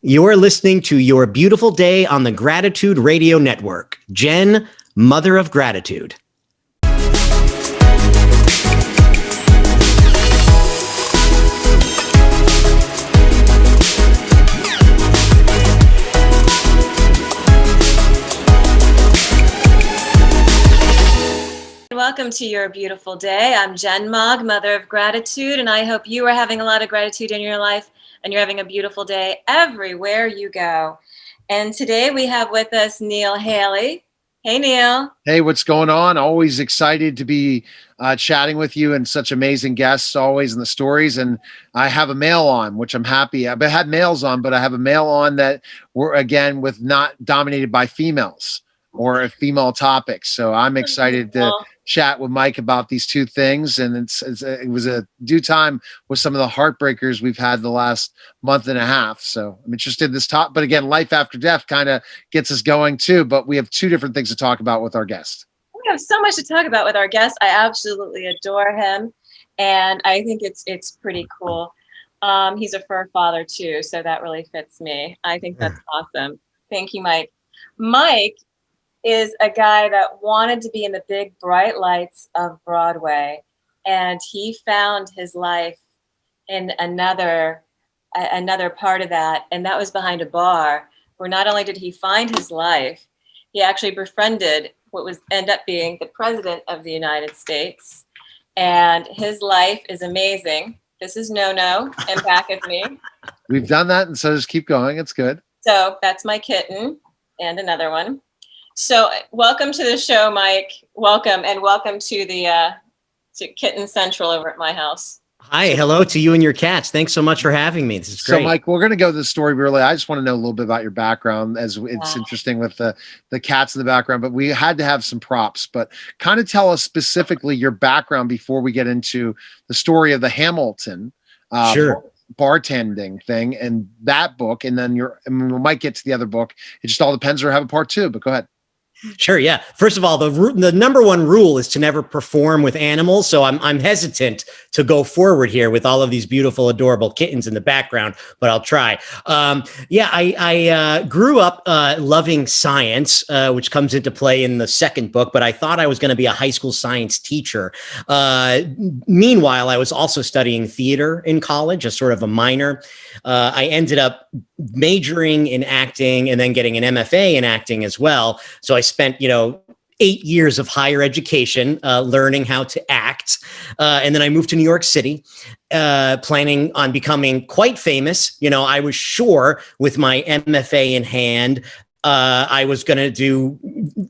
You're listening to Your Beautiful Day on the Gratitude Radio Network. Jen, Mother of Gratitude. Welcome to Your Beautiful Day. I'm Jen Mogg, Mother of Gratitude, and I hope you are having a lot of gratitude in your life and you're having a beautiful day everywhere you go. And today we have with us Neil Haley. Hey, Neil. Hey, what's going on? Always excited to be chatting with you and such amazing guests always in the stories. And I have a male on, which I'm happy. I've had males on, but I have a male on that we're again with not dominated by females or a female topic. So I'm excited to chat with Mike about these two things. And it was a due time with some of the heartbreakers we've had the last month and a half. So I'm interested in this topic. But again, life after death kind of gets us going too. But we have two different things to talk about with our guest. We have so much to talk about with our guest. I absolutely adore him. And I think it's pretty cool. He's a fur father too. So that really fits me. I think that's awesome. Thank you, Mike. Mike is a guy that wanted to be in the big bright lights of Broadway, and he found his life in another part of that, and that was behind a bar, where not only did he find his life, he actually befriended what was end up being the President of the United States, and his life is amazing. This is No and back of me. We've done that, and so just keep going. It's good. So that's my kitten and another one. So welcome to the show, Mike. Welcome, and welcome to the to Kitten Central over at my house. Hi, hello to you and your cats. Thanks so much for having me. This is great. So, Mike, we're going to go to the story really. I just want to know a little bit about your background, as it's interesting with the cats in the background. But we had to have some props. But kind of tell us specifically your background before we get into the story of the Hamilton. Sure. Bartending thing and that book, and then we might get to the other book. It just all depends, or have a part two. But go ahead. Sure. Yeah. First of all, the number one rule is to never perform with animals. So I'm hesitant to go forward here with all of these beautiful, adorable kittens in the background, but I'll try. I grew up loving science, which comes into play in the second book, but I thought I was going to be a high school science teacher. Meanwhile, I was also studying theater in college, as sort of a minor. I ended up majoring in acting and then getting an MFA in acting as well. So I spent, 8 years of higher education learning how to act. And then I moved to New York City, planning on becoming quite famous. I was sure with my MFA in hand, I was going to do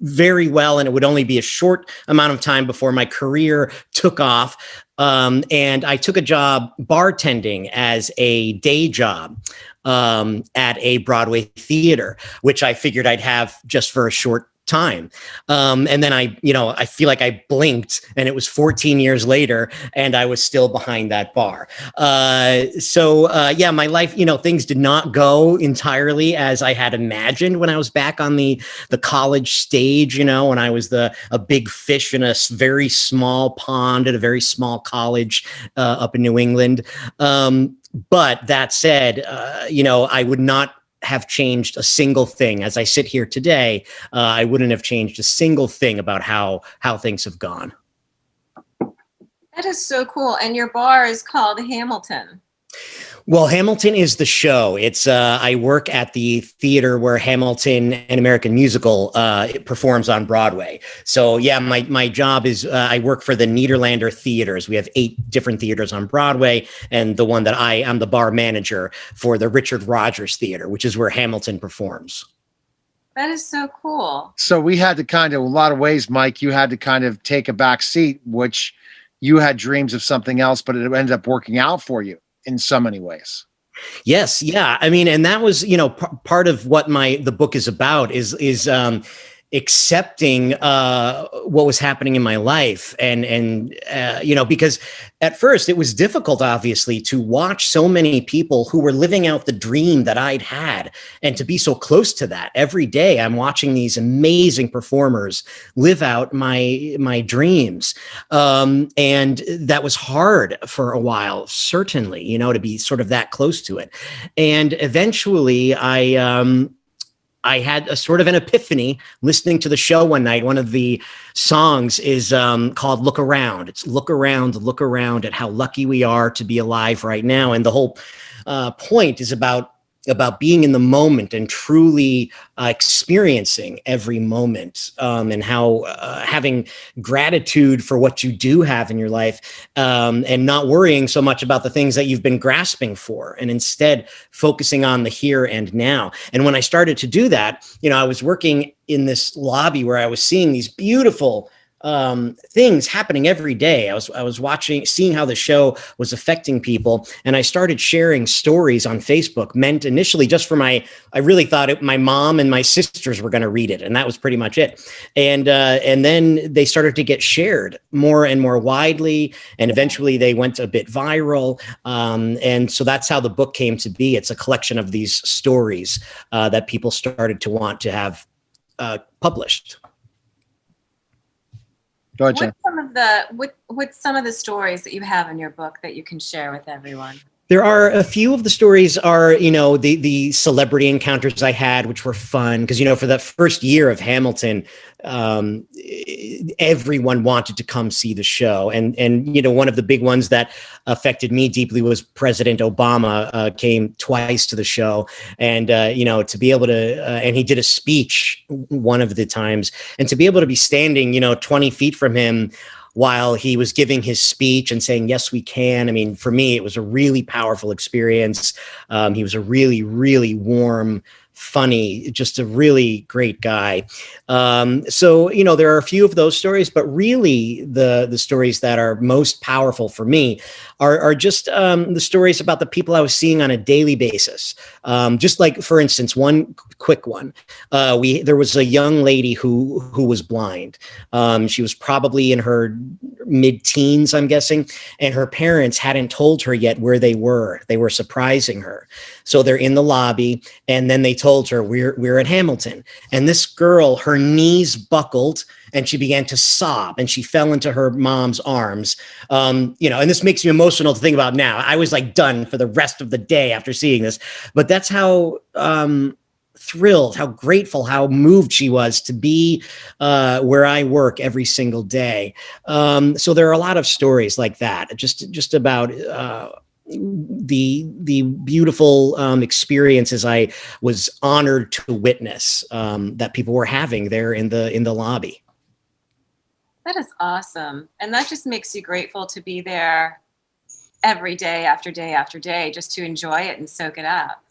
very well, and it would only be a short amount of time before my career took off. And I took a job bartending as a day job at a Broadway theater, which I figured I'd have just for a short time. And then I feel like I blinked and it was 14 years later and I was still behind that bar. My life, things did not go entirely as I had imagined when I was back on the college stage, when I was a big fish in a very small pond at a very small college up in New England. But that said, I would not have changed a single thing. As I sit here today, I wouldn't have changed a single thing about how things have gone. That is so cool. And your bar is called Hamilton. Well, Hamilton is the show. It's I work at the theater where Hamilton, an American musical, performs on Broadway. So yeah, my job is I work for the Nederlander theaters. We have 8 different theaters on Broadway, and the one that I'm the bar manager for the Richard Rodgers Theater, which is where Hamilton performs. That is so cool. So we had to kind of, a lot of ways, Mike, you had to kind of take a back seat, which you had dreams of something else, but it ended up working out for you in so many ways. Yes. Yeah. I mean, and that was, part of what the book is about is accepting what was happening in my life, and you know, because at first it was difficult, obviously, to watch so many people who were living out the dream that I'd had, and to be so close to that. Every day I'm watching these amazing performers live out my dreams, and that was hard for a while, certainly, you know, to be sort of that close to it. And eventually I had a sort of an epiphany listening to the show one night. One of the songs is called Look Around. It's look around at how lucky we are to be alive right now. And the whole point is about being in the moment and truly experiencing every moment, and how having gratitude for what you do have in your life, and not worrying so much about the things that you've been grasping for, and instead focusing on the here and now. And when I started to do that, you know, I was working in this lobby where I was seeing these beautiful things happening every day. I was watching, seeing how the show was affecting people, and I started sharing stories on Facebook, meant initially just for I really thought my mom and my sisters were going to read it, and that was pretty much it. And then they started to get shared more and more widely, and eventually they went a bit viral. And so that's how the book came to be. It's a collection of these stories that people started to want to have published. What's some of the stories that you have in your book that you can share with everyone? There are a few of the stories are, you know, the celebrity encounters I had, which were fun because, you know, for that first year of Hamilton, everyone wanted to come see the show. And, you know, one of the big ones that affected me deeply was President Obama came twice to the show. And, you know, to be able to, and he did a speech one of the times, and to be able to be standing, you know, 20 feet from him while he was giving his speech and saying, yes, we can. I mean, for me, it was a really powerful experience. He was a really, really warm, funny, just a really great guy. So, you know, there are a few of those stories, but really the stories that are most powerful for me are just the stories about the people I was seeing on a daily basis. Just like, for instance, one quick one, there was a young lady who was blind. She was probably in her mid-teens, I'm guessing, and her parents hadn't told her yet where they were. They were surprising her. So they're in the lobby, and then they told her, we're at Hamilton. And this girl, her knees buckled, and she began to sob, and she fell into her mom's arms. You know, and this makes me emotional to think about now. I was like done for the rest of the day after seeing this, but that's how thrilled, how grateful, how moved she was to be where I work every single day. So there are a lot of stories like that, just about the beautiful experiences I was honored to witness that people were having there in the lobby. That is awesome. And that just makes you grateful to be there every day after day after day, just to enjoy it and soak it up.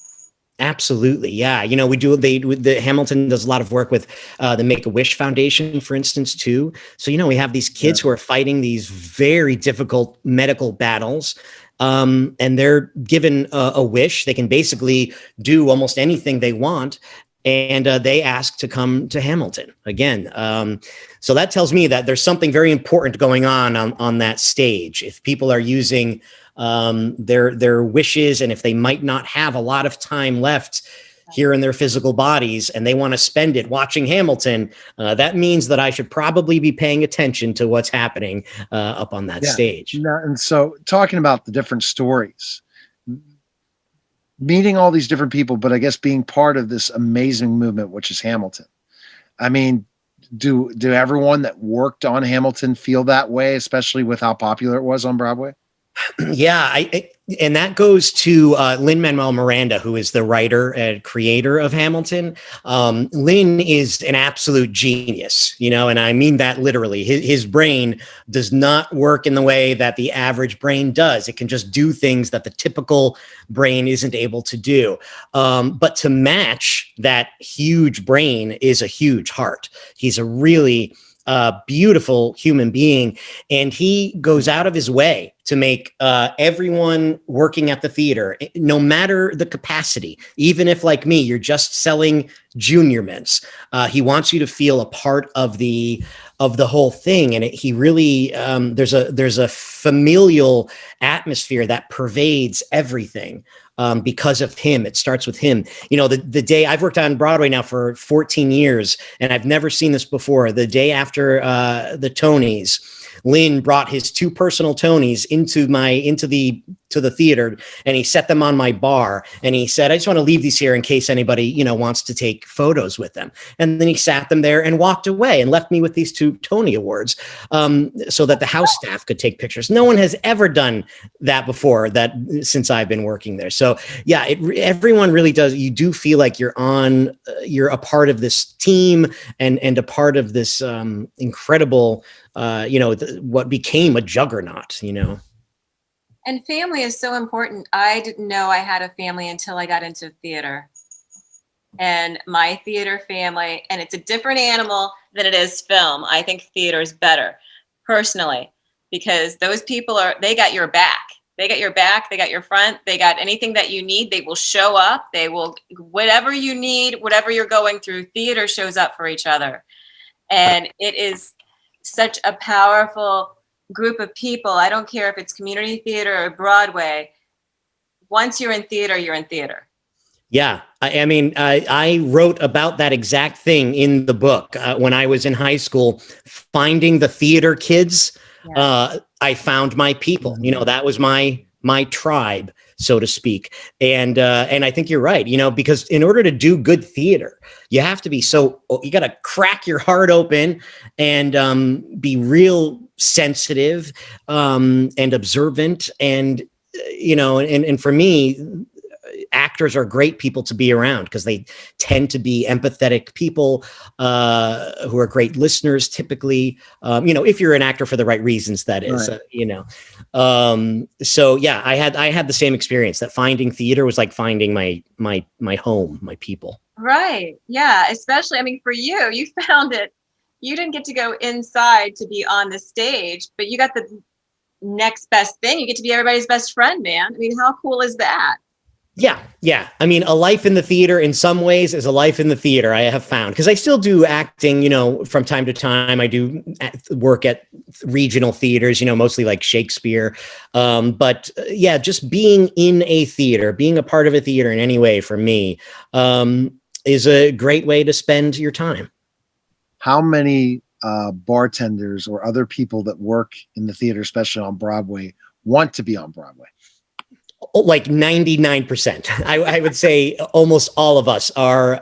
Absolutely. Yeah. You know, the Hamilton does a lot of work with the Make-A-Wish Foundation, for instance, too. So, you know, we have these kids who are fighting these very difficult medical battles. And they're given a wish. They can basically do almost anything they want. And they ask to come to Hamilton again. So that tells me that there's something very important going on that stage. If people are using their wishes, and if they might not have a lot of time left here in their physical bodies and they want to spend it watching Hamilton, that means that I should probably be paying attention to what's happening up on that stage. And so talking about the different stories, meeting all these different people, but I guess being part of this amazing movement, which is Hamilton. I mean, do everyone that worked on Hamilton feel that way, especially with how popular it was on Broadway? Yeah, and that goes to Lin-Manuel Miranda, who is the writer and creator of Hamilton. Lin is an absolute genius, you know, and I mean that literally. His brain does not work in the way that the average brain does. It can just do things that the typical brain isn't able to do. But to match that huge brain is a huge heart. He's a really beautiful human being. And he goes out of his way to make everyone working at the theater, no matter the capacity, even if, like me, you're just selling junior mints, he wants you to feel a part of the whole thing. And he really, there's a familial atmosphere that pervades everything. Because of him. It starts with him. You know, the day I've worked on Broadway now for 14 years, and I've never seen this before. The day after the Tonys, Lynn brought his 2 personal Tonys into the theater, and he set them on my bar, and he said, I just want to leave these here in case anybody, you know, wants to take photos with them. And then he sat them there and walked away and left me with these 2 Tony Awards, so that the house staff could take pictures. No one has ever done that before, that since I've been working there. So yeah, everyone really does. You do feel like you're a part of this team, and a part of this incredible, what became a juggernaut, you know. And family is so important. I didn't know I had a family until I got into theater. And my theater family, and it's a different animal than it is film. I think theater is better, personally, because those people they got your back. They got your back, they got your front, they got anything that you need. They will show up. They will, whatever you need, whatever you're going through, theater shows up for each other. And it is such a powerful group of people. I don't care if it's community theater or Broadway. Once you're in theater, you're in theater. Yeah. I mean, I wrote about that exact thing in the book when I was in high school, finding the theater kids. Yeah. I found my people, you know, that was my tribe, so to speak. And I think you're right, you know, because in order to do good theater, you have to be you got to crack your heart open and be real sensitive and observant. And, you know, and for me, actors are great people to be around because they tend to be empathetic people who are great listeners typically, you know, if you're an actor for the right reasons, that is, right. You know. So yeah, I had the same experience, that finding theater was like finding my home, my people. Right. Yeah. Especially, I mean, for you, you found it. You didn't get to go inside to be on the stage, but you got the next best thing. You get to be everybody's best friend, man. I mean, how cool is that? Yeah. Yeah. I mean, a life in the theater in some ways is a life in the theater, I have found, because I still do acting, you know, from time to time. I do work at regional theaters, you know, mostly like Shakespeare. But yeah, just being in a theater, being a part of a theater in any way for me is a great way to spend your time. How many bartenders or other people that work in the theater, especially on Broadway, want to be on Broadway? Like 99%. I would say almost all of us are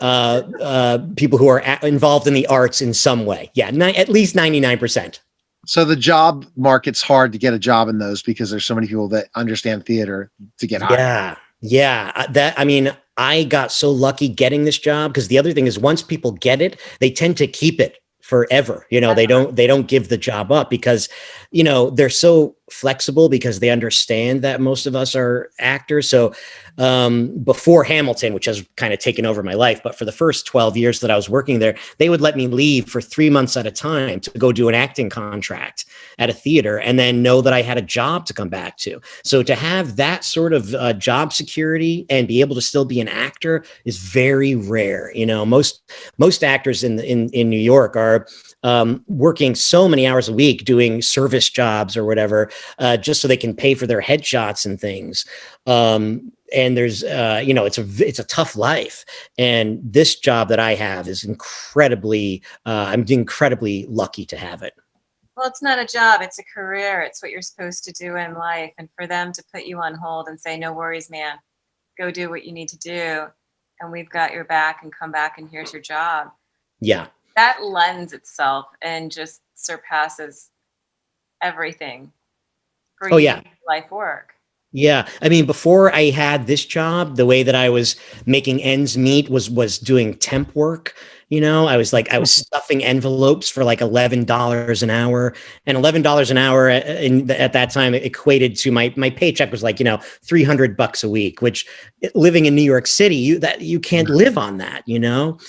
people who are involved in the arts in some way. Yeah, at least 99%. So the job market's hard to get a job in those because there's so many people that understand theater to get hired. Yeah. I mean, I got so lucky getting this job because the other thing is once people get it, they tend to keep it forever. You know, they don't give the job up because, you know, they're so flexible because they understand that most of us are actors. So before Hamilton, which has kind of taken over my life, but for the first 12 years that I was working there, they would let me leave for 3 months at a time to go do an acting contract at a theater and then know that I had a job to come back to. So to have that sort of job security and be able to still be an actor is very rare. You know, most actors in New York are working so many hours a week doing service jobs or whatever, just so they can pay for their headshots and things. And there's, you know, it's a tough life. And this job that I have is incredibly, I'm incredibly lucky to have it. Well, it's not a job, it's a career. It's what you're supposed to do in life. And for them to put you on hold and say, no worries, man, go do what you need to do. And we've got your back and come back and here's your job. Yeah. That lends itself and just surpasses everything for yeah. life work. Yeah. I mean, before I had this job, the way that I was making ends meet was doing temp work. I was stuffing envelopes for like $11 an hour, and $11 an hour at that time equated to my paycheck was like, $300 a week, which living in New York City, you can't live on that. And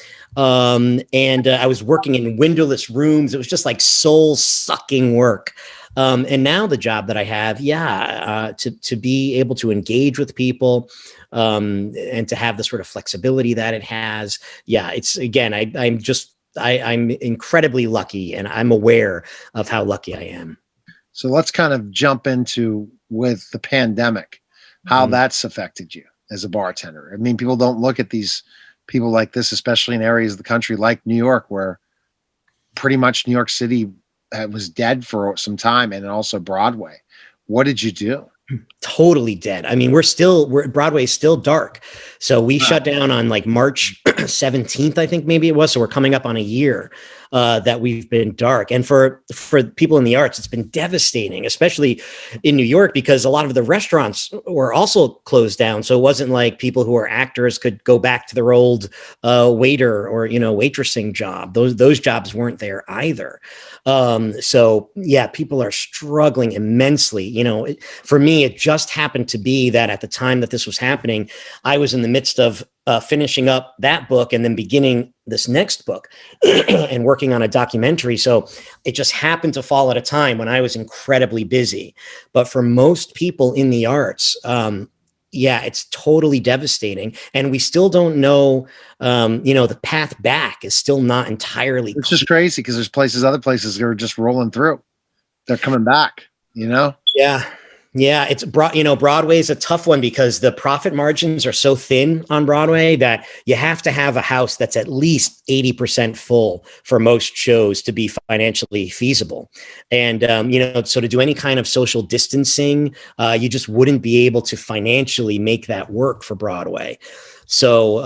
I was working in windowless rooms. It was just like soul sucking work. And now the job that I have, to be able to engage with people, and to have the sort of flexibility that it has. Yeah, it's again, I'm incredibly lucky, and I'm aware of how lucky I am. So let's kind of jump into with the pandemic, how Mm. that's affected you as a bartender. I mean, people don't look at these people like this, especially in areas of the country like New York, where pretty much New York City was dead for some time, and also Broadway. What did you do? Totally dead. I mean, Broadway's still dark. So we shut down on like March 17th, I think maybe it was. So we're coming up on a year that we've been dark. And for people in the arts, it's been devastating, especially in New York, because a lot of the restaurants were also closed down. So it wasn't like people who are actors could go back to their old waiter or, waitressing job. Those jobs weren't there either. So yeah, people are struggling immensely. For me, it just happened to be that at the time that this was happening, I was in the midst of finishing up that book and then beginning this next book and working on a documentary. So it just happened to fall at a time when I was incredibly busy. But for most people in the arts, yeah, it's totally devastating. And we still don't know, the path back is still not entirely It's clear. just crazy because there's other places that are just rolling through. They're coming back. Yeah. Yeah, Broadway is a tough one because the profit margins are so thin on Broadway that you have to have a house that's at least 80% full for most shows to be financially feasible. And, so to do any kind of social distancing, you just wouldn't be able to financially make that work for Broadway. So,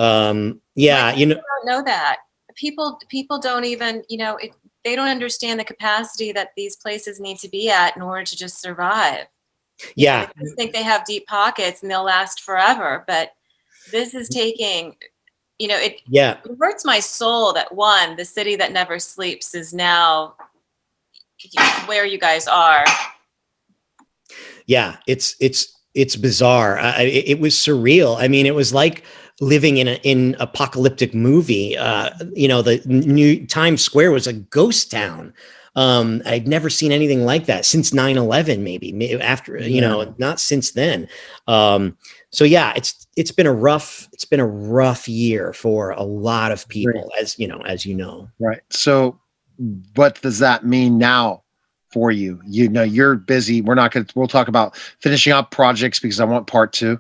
yeah, People don't know that. People don't even, they don't understand the capacity that these places need to be at in order to just survive. Yeah. They just think they have deep pockets and they'll last forever. But this is taking, it hurts my soul that the city that never sleeps is now where you guys are. Yeah, it's bizarre. It was surreal. I mean, it was like living in an apocalyptic movie. The new Times Square was a ghost town. I'd never seen anything like that since 9/11, maybe after, not since then. So yeah, it's been a rough year for a lot of people, Right. as you know. Right. So what does that mean now for you? You're busy. We'll talk about finishing up projects because I want part two.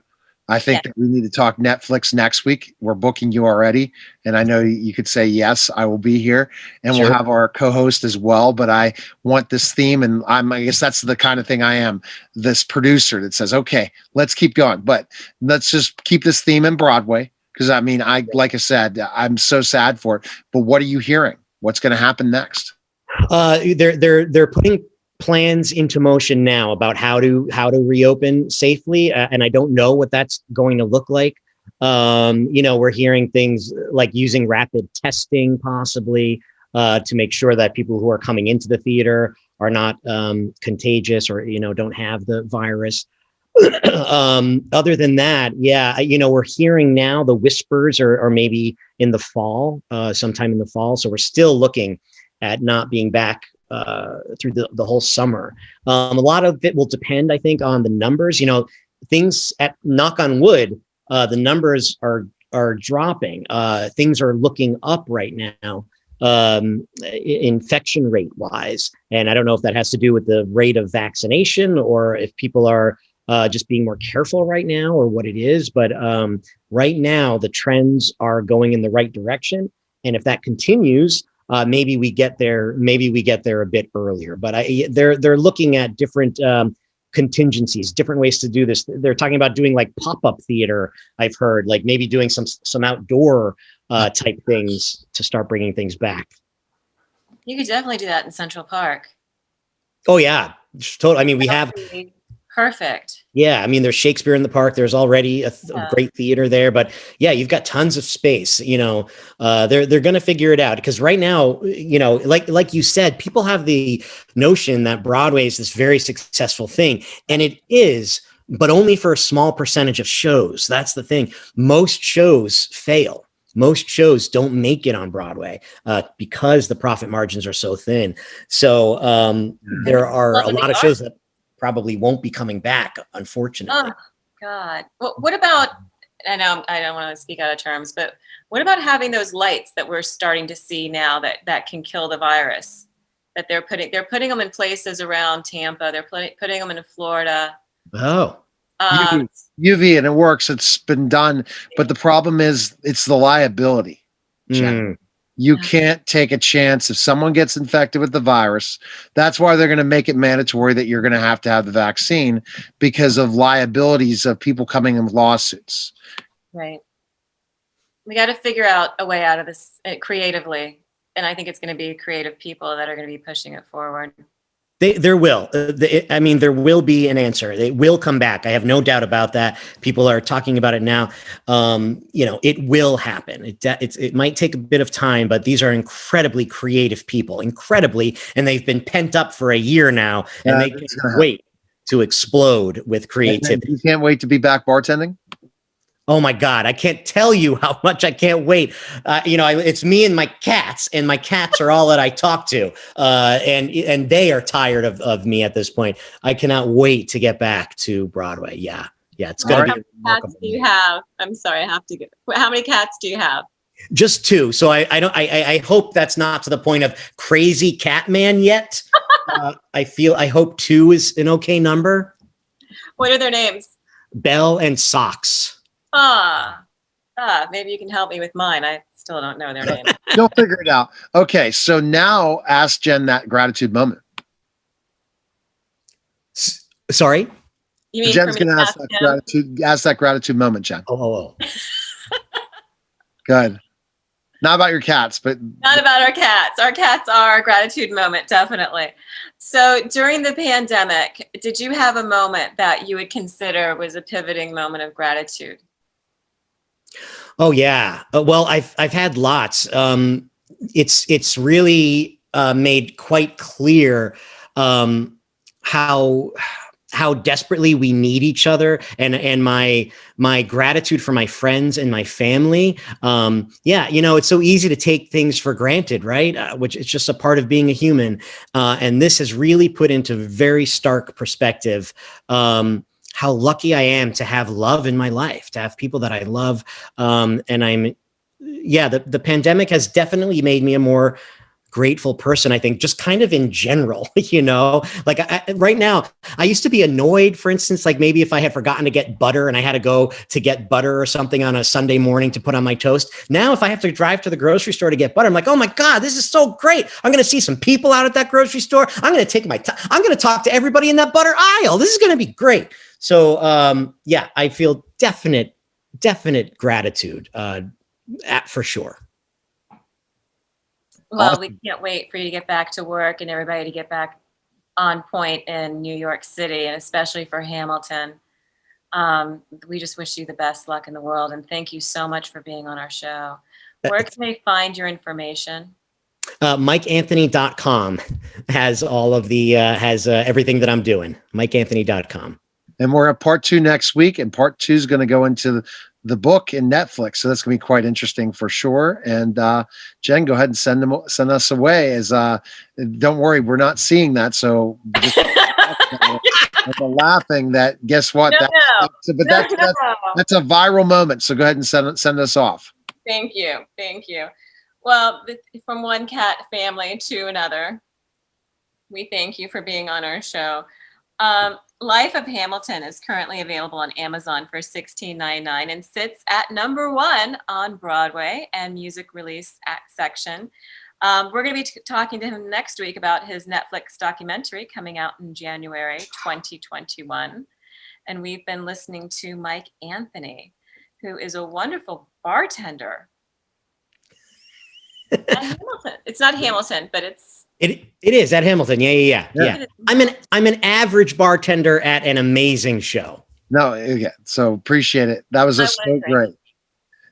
I think that we need to talk Netflix next week. We're booking you already. And I know you could say, yes, I will be here, and Sure. we'll have our co-host as well. But I want this theme, and I guess that's the kind of thing I am, this producer that says, okay, let's keep going, but let's just keep this theme in Broadway. Cause I mean, like I said, I'm so sad for it, but what are you hearing? What's going to happen next? They're putting plans into motion now about how to reopen safely, and I don't know what that's going to look like. We're hearing things like using rapid testing, possibly, to make sure that people who are coming into the theater are not contagious or don't have the virus. Other than that, yeah, we're hearing now the whispers are maybe in the fall, sometime in the fall. So we're still looking at not being back through the whole summer. A lot of it will depend, I think, on the numbers. Things at knock on wood, the numbers are dropping. Things are looking up right now, infection rate wise. And I don't know if that has to do with the rate of vaccination or if people are just being more careful right now or what it is. But right now, the trends are going in the right direction. And if that continues, maybe we get there a bit earlier. But they're looking at different contingencies, different ways to do this. They're talking about doing like pop-up theater. I've heard, like maybe doing some outdoor type things to start bringing things back. You could definitely do that in Central Park. Oh yeah, totally. I mean, we have Perfect. Yeah, I mean, there's Shakespeare in the Park. There's already a great theater there, but yeah, you've got tons of space. They're going to figure it out because right now, like you said, people have the notion that Broadway is this very successful thing, and it is, but only for a small percentage of shows. That's the thing. Most shows fail. Most shows don't make it on Broadway because the profit margins are so thin. So there are a lot of shows that probably won't be coming back, unfortunately. Oh, God. Well, what about, I know I don't want to speak out of terms, but what about having those lights that we're starting to see now that can kill the virus? That they're putting them in places around Tampa. They're putting them in Florida. Oh. UV, and it works. It's been done. But the problem is it's the liability, Jen. You can't take a chance if someone gets infected with the virus. That's why they're going to make it mandatory that you're going to have the vaccine because of liabilities of people coming in with lawsuits. Right. We got to figure out a way out of this creatively. And I think it's going to be creative people that are going to be pushing it forward. There will. There will be an answer. It will come back. I have no doubt about that. People are talking about it now. It will happen. It might take a bit of time, but these are incredibly creative people, and they've been pent up for a year now, and they can't wait to explode with creativity. You can't wait to be back bartending? Oh my God, I can't tell you how much I can't wait. It's me and my cats are all that I talk to. And they are tired of me at this point. I cannot wait to get back to Broadway. Yeah. It's going to be. How many cats do you have? I'm sorry, I have to get. How many cats do you have? Just 2. So I hope that's not to the point of crazy cat man yet. I hope 2 is an okay number. What are their names? Belle and Socks. Maybe you can help me with mine. I still don't know their name. You'll figure it out. Okay, so now ask Jen that gratitude moment. Sorry? You mean Jen's going to ask that gratitude moment, Jen. Oh. Good. Not about your cats, but... Not about our cats. Our cats are a gratitude moment, definitely. So during the pandemic, did you have a moment that you would consider was a pivoting moment of gratitude? Oh yeah. Well, I've had lots. It's really made quite clear how desperately we need each other, and my gratitude for my friends and my family. It's so easy to take things for granted, right? Which is just a part of being a human. And this has really put into very stark perspective how lucky I am to have love in my life, to have people that I love. The pandemic has definitely made me a more grateful person, I think, just kind of in general, like right now, I used to be annoyed, for instance, like maybe if I had forgotten to get butter and I had to go to get butter or something on a Sunday morning to put on my toast. Now, if I have to drive to the grocery store to get butter, I'm like, oh my God, this is so great. I'm going to see some people out at that grocery store. I'm going to take my time. I'm going to talk to everybody in that butter aisle. This is going to be great. So, I feel definite gratitude for sure. Well, we can't wait for you to get back to work and everybody to get back on point in New York City, and especially for Hamilton. We just wish you the best luck in the world, and thank you so much for being on our show. Where can they find your information? MikeAnthony.com has all of the everything that I'm doing. MikeAnthony.com. And we're at part 2 next week, and part 2 is going to go into the book in Netflix. So that's going to be quite interesting for sure. And Jen, go ahead and send us away. Don't worry, we're not seeing that. So just I'm laughing that. Guess what? That's a viral moment. So go ahead and send us off. Thank you. Well, from one cat family to another, we thank you for being on our show. Life of Hamilton is currently available on Amazon for $16.99 and sits at #1 on Broadway and music release section. We're going to be talking to him next week about his Netflix documentary coming out in January 2021. And we've been listening to Mike Anthony, who is a wonderful bartender. Hamilton. It's not Hamilton, but it's It is at Hamilton. Yeah. Yeah. I'm an average bartender at an amazing show. No, yeah. So appreciate it. That was just so great.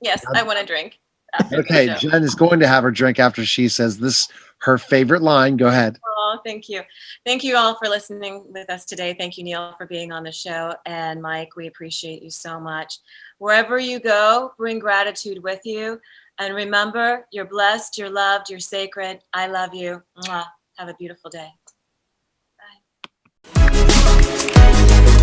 Yes, I want to drink. After Okay, the show. Jen is going to have her drink after she says this her favorite line. Go ahead. Oh, thank you. Thank you all for listening with us today. Thank you, Neil, for being on the show. And Mike, we appreciate you so much. Wherever you go, bring gratitude with you. And remember, you're blessed, you're loved, you're sacred. I love you. Mwah. Have a beautiful day. Bye.